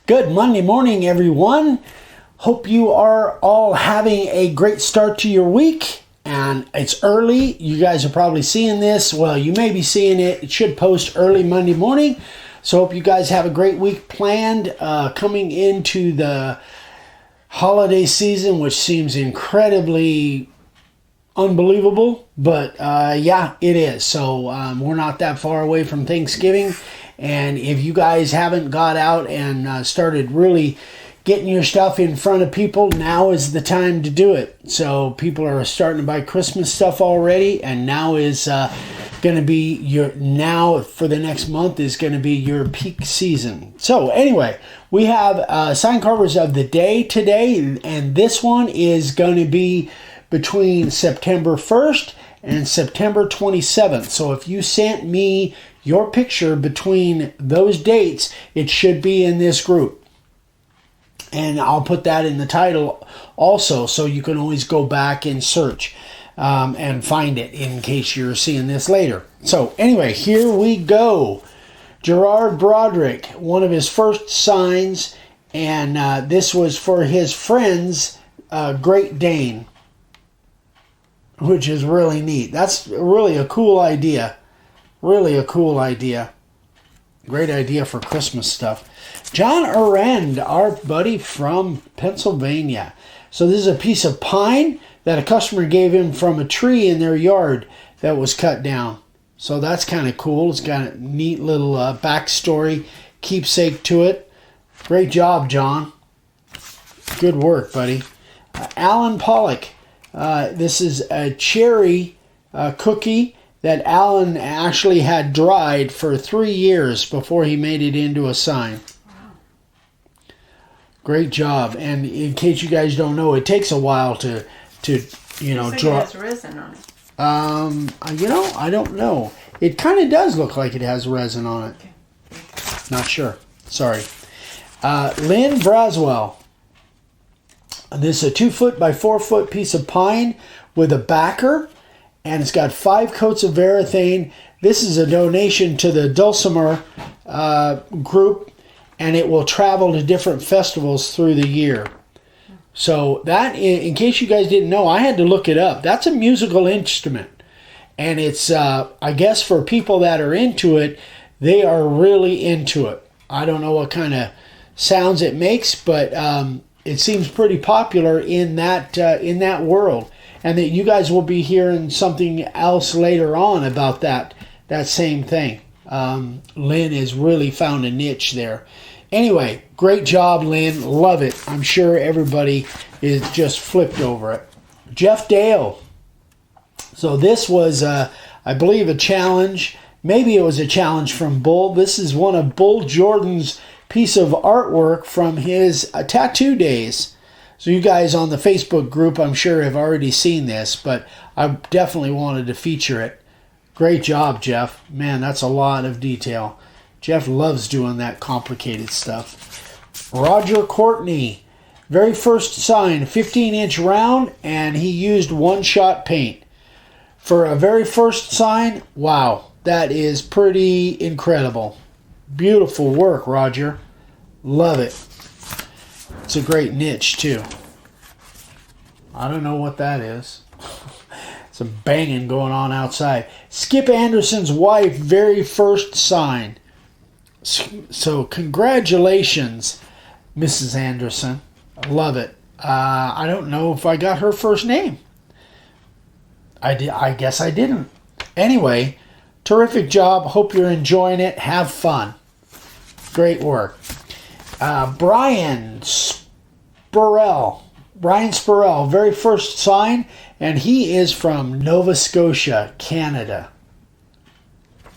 Good Monday morning, everyone. Hope you are all having a great start to your week. And it's early. You guys are probably seeing this. Well, you may be seeing it. It should post early Monday morning. So hope you guys have a great week planned coming into the holiday season, which seems incredibly unbelievable. But yeah, it is. So we're not that far away from Thanksgiving. And if you guys haven't got out and started really getting your stuff in front of people, now is the time to do it. So people are starting to buy Christmas stuff already, and now is going to be for the next month is going to be your peak season. So anyway, we have sign carvers of the day today, and this one is going to be between September 1st and September 27th. So if you sent me your picture between those dates, it should be in this group. And I'll put that in the title also, so you can always go back and search and find it in case you're seeing this later. So anyway, here we go. Gerard Broderick, one of his first signs, and this was for his friend's Great Dane, which is really neat. That's really a cool idea. Really a cool idea. Great idea for Christmas stuff. John Arend, our buddy from Pennsylvania. So this is a piece of pine that a customer gave him from a tree in their yard that was cut down. So that's kind of cool. It's got a neat little backstory, keepsake to it. Great job, John. Good work, buddy. Alan Pollock. This is a cherry cookie that Alan actually had dried for 3 years before he made it into a sign. Wow. Great job. And in case you guys don't know, it takes a while to draw. It has resin on it. I don't know. It kind of does look like it has resin on it. Okay. Not sure. Sorry. Lynn Braswell. This is a 2-foot by 4-foot piece of pine with a backer. And it's got 5 coats of varathane. This is a donation to the Dulcimer group, and it will travel to different festivals through the year. So that, in case you guys didn't know, I had to look it up. That's a musical instrument. And it's, I guess for people that are into it, they are really into it. I don't know what kind of sounds it makes, but it seems pretty popular in that world. And that you guys will be hearing something else later on about that same thing. Lynn has really found a niche there. Anyway, great job, Lynn. Love it. I'm sure everybody is just flipped over it. Jeff Dale. So this was, I believe, a challenge. Maybe it was a challenge from Bull. This is one of Bull Jordan's piece of artwork from his tattoo days. So you guys on the Facebook group, I'm sure, have already seen this, but I definitely wanted to feature it. Great job, Jeff. Man, that's a lot of detail. Jeff loves doing that complicated stuff. Roger Courtney, very first sign, 15-inch round, and he used one-shot paint. For a very first sign, wow, that is pretty incredible. Beautiful work, Roger. Love it. It's a great niche, too. I don't know what that is. Some banging going on outside. Skip Anderson's wife, very first sign. So congratulations, Mrs. Anderson. I love it. I don't know if I got her first name. I guess I didn't. Anyway, terrific job. Hope you're enjoying it. Have fun. Great work. Brian Spurrell, very first sign, and he is from Nova Scotia, Canada.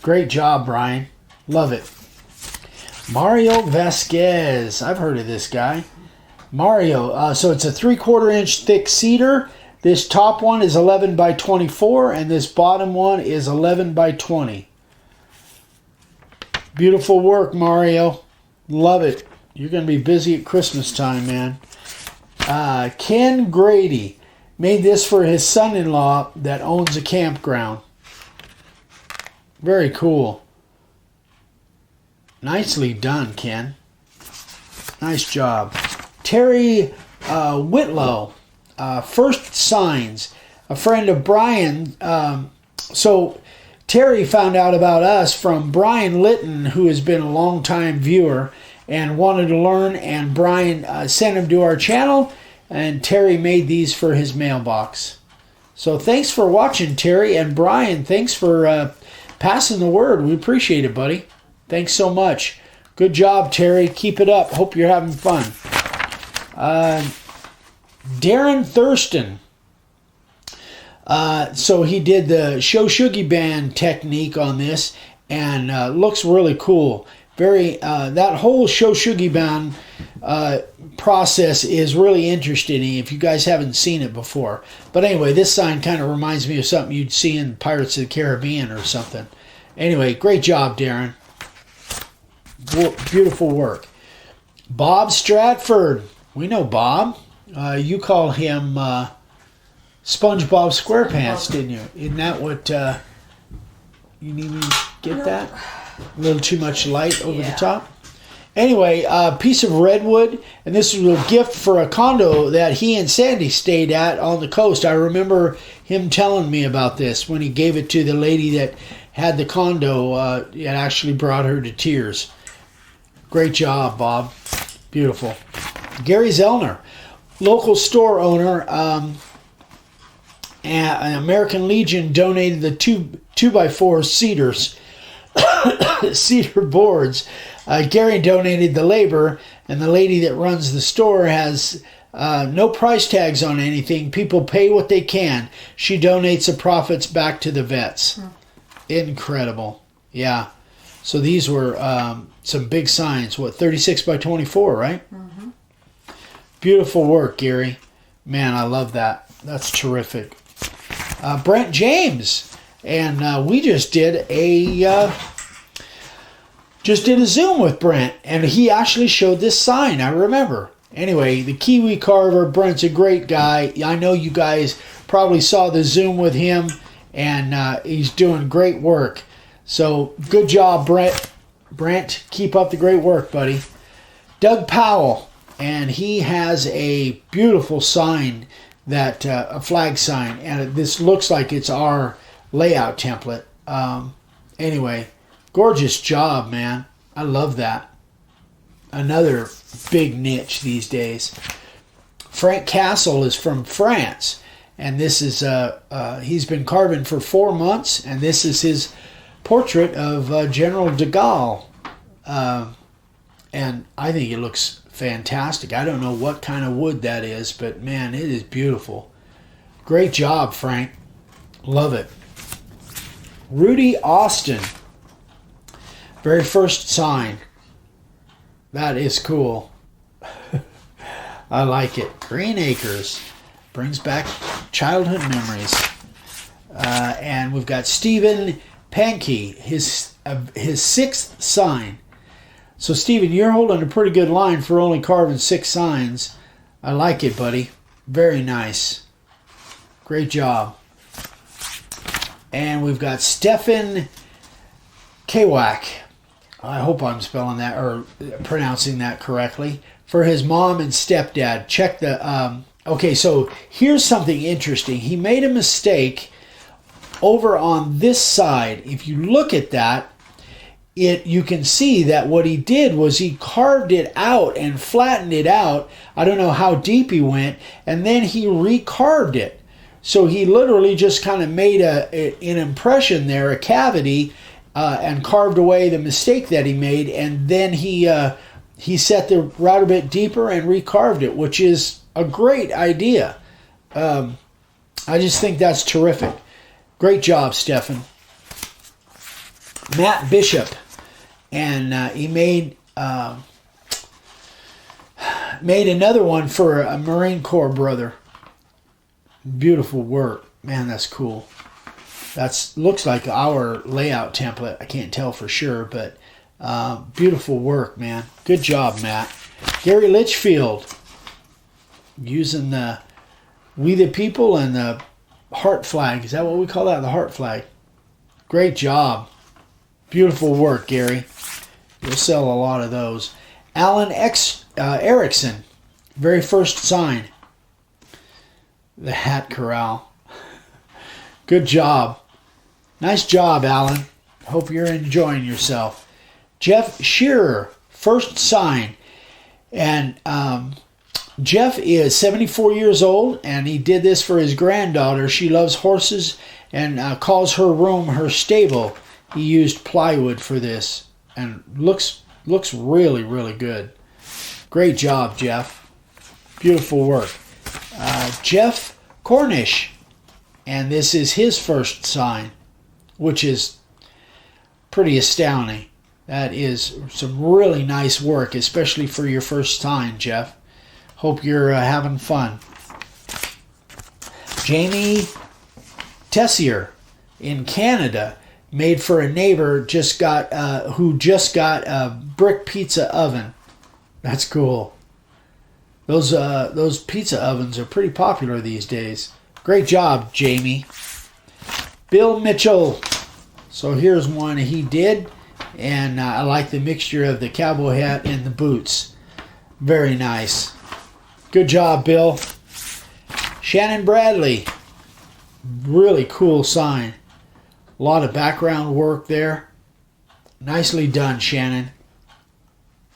Great job, Brian. Love it. Mario Vasquez. I've heard of this guy. Mario. So it's a 3/4 inch thick cedar. This top one is 11 by 24, and this bottom one is 11 by 20. Beautiful work, Mario. Love it. You're going to be busy at Christmas time, man. Ken Grady made this for his son-in-law that owns a campground. Very cool. Nicely done, Ken. Nice job. Terry Whitlow, First Signs, a friend of Brian. So Terry found out about us from Brian Litton, who has been a long-time viewer and wanted to learn, and Brian sent him to our channel, and Terry made these for his mailbox. So thanks for watching, Terry, and Brian, thanks for passing the word. We appreciate it, buddy. Thanks so much. Good job, Terry. Keep it up. Hope you're having fun. Darren Thurston. So he did the Show Shuggy Band technique on this, and looks really cool. Very that whole Show Shuggy Band process is really interesting if you guys haven't seen it before. But anyway, this sign kind of reminds me of something you'd see in Pirates of the Caribbean or something. Anyway, great job, Darren. Beautiful work. Bob Stratford. We know Bob. You call him SpongeBob SquarePants, didn't you? Isn't that what you need me to get that? A little too much light over the top. Anyway, a piece of redwood, and this was a gift for a condo that he and Sandy stayed at on the coast. I remember him telling me about this when he gave it to the lady that had the condo. It actually brought her to tears. Great job, Bob. Beautiful. Gary Zellner, local store owner. And American Legion donated the 2x4 cedar boards. Gary donated the labor, and the lady that runs the store has no price tags on anything. People pay what they can. She donates the profits back to the vets. Incredible. Yeah. So these were some big signs. What, 36 by 24, right? Mm-hmm. Beautiful work, Gary. Man, I love that. That's terrific. Brent James, and we just did a Zoom with Brent, and he actually showed this sign. I remember. Anyway, the Kiwi Carver. Brent's a great guy. I know you guys probably saw the Zoom with him, and he's doing great work. So good job, Brent. Brent, keep up the great work, buddy. Doug Powell, and he has a beautiful sign. That a flag sign, and this looks like it's our layout template. Anyway, gorgeous job, man. I love that. Another big niche these days. Frank Castle is from France, and this is he's been carving for 4 months, and this is his portrait of General de Gaulle, and I think it looks fantastic. I don't know what kind of wood that is, but man, it is beautiful. Great job, Frank. Love it. Rudy Austin. Very first sign. That is cool. I like it. Green Acres. Brings back childhood memories. And we've got Stephen Pankey, his 6th sign. So, Stephen, you're holding a pretty good line for only carving 6 signs. I like it, buddy. Very nice. Great job. And we've got Stefan Kawak. I hope I'm spelling that or pronouncing that correctly. For his mom and stepdad. Check the... okay, so here's something interesting. He made a mistake over on this side. If you look at that, you can see that what he did was he carved it out and flattened it out. I don't know how deep he went, and then he recarved it. So he literally just kind of made an impression there, a cavity, and carved away the mistake that he made, and then he set the router bit deeper and recarved it, which is a great idea. I just think that's terrific. Great job, Stefan. Matt Bishop. And he made another one for a Marine Corps brother. Beautiful work. Man, that's cool. Looks like our layout template. I can't tell for sure, but beautiful work, man. Good job, Matt. Gary Litchfield. Using the We the People and the heart flag. Is that what we call that? The heart flag. Great job. Beautiful work, Gary. You'll sell a lot of those. Alan X. Erickson. Very first sign. The Hat Corral. Good job. Nice job, Alan. Hope you're enjoying yourself. Jeff Shearer, first sign. And Jeff is 74 years old, and he did this for his granddaughter. She loves horses and calls her room her stable. He used plywood for this, and looks really, really good. Great job, Jeff. Beautiful work. Jeff Cornish, and this is his first sign, which is pretty astounding. That is some really nice work, especially for your first sign, Jeff. Hope you're having fun. Jamie Tessier in Canada, made for a neighbor who just got a brick pizza oven. That's cool. Those pizza ovens are pretty popular these days. Great job, Jamie. Bill Mitchell. So here's one he did, and I like the mixture of the cowboy hat and the boots. Very nice. Good job, Bill. Shannon Bradley. Really cool sign. A lot of background work there. Nicely done, Shannon.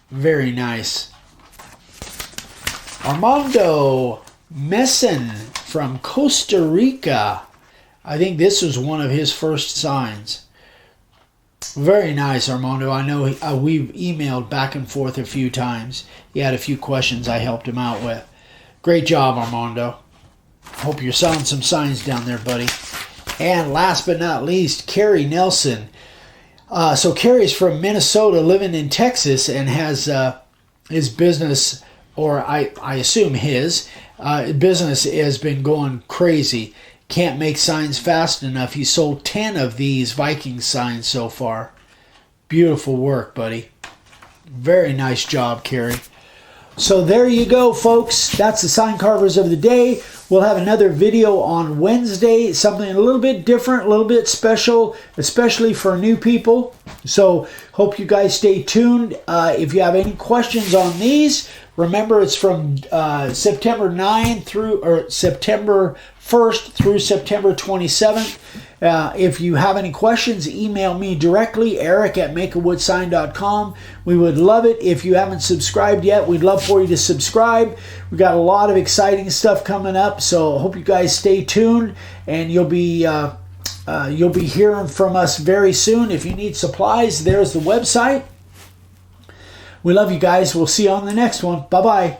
Very nice. Armando Messen from Costa Rica. I think this was one of his first signs. Very nice, Armando. I know we've emailed back and forth a few times. He had a few questions I helped him out with. Great job, Armando. Hope you're selling some signs down there, buddy. And last but not least, Kerry Nelson. So Kerry's from Minnesota, living in Texas, and has his business, or I assume his business has been going crazy. Can't make signs fast enough. He sold 10 of these Viking signs so far. Beautiful work, buddy. Very nice job, Kerry. So there you go, folks. That's the sign carvers of the day. We'll have another video on Wednesday, something a little bit different, a little bit special, especially for new people. So hope you guys stay tuned. If you have any questions on these, remember it's from September 9th through September 1st through September 27th. If you have any questions, email me directly, eric@makeawoodsign.com. We would love it. If you haven't subscribed yet, we'd love for you to subscribe. We got a lot of exciting stuff coming up, so I hope you guys stay tuned, and you'll be hearing from us very soon. If you need supplies, there's the website. We love you guys. We'll see you on the next one. Bye-bye.